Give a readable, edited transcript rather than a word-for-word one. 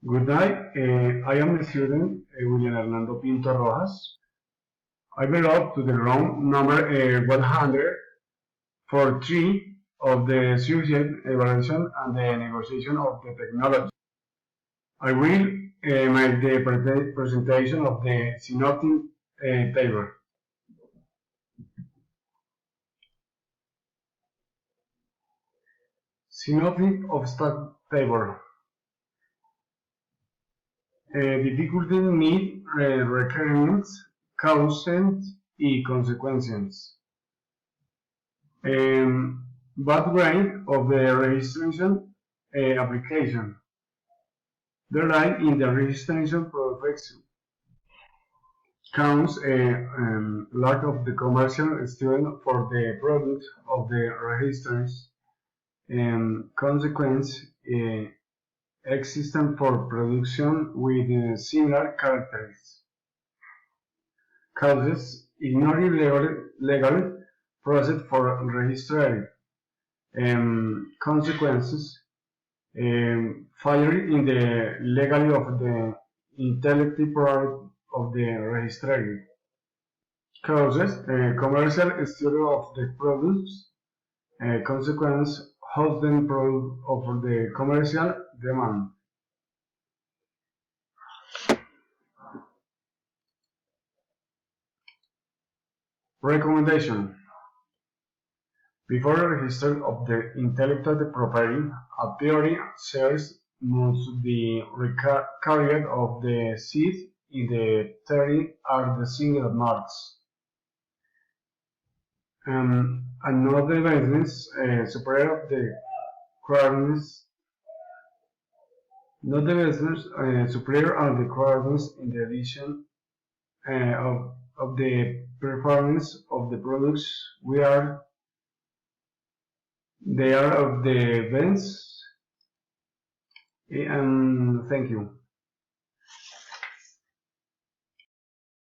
Good night. I am the student William Hernando Pinto Rojas. I belong to the room number 143 of the Suicide Evaluation and the Negotiation of the Technology. I will make the presentation of the synoptic table. Synoptic of stack table. Difficulty, need, requirements, causes y consequences. Background of the registration application. Deadline in the registration process counts lack of the commercial student for the product of the registers and consequence existent for production with similar characteristics. Causes ignoring legal process for registering. Consequences failure in the legality of the intellectual property of the registry. Causes commercial study of the products. Consequence hosting product of the commercial demand. Recommendation. Before the register of the intellectual property, a theory search must be carried of the seed in the theory are the single marks. Another evidence superior of the requirements. Not the evidence superior are the requirements in the addition of the performance of the products they are of the events. Thank you.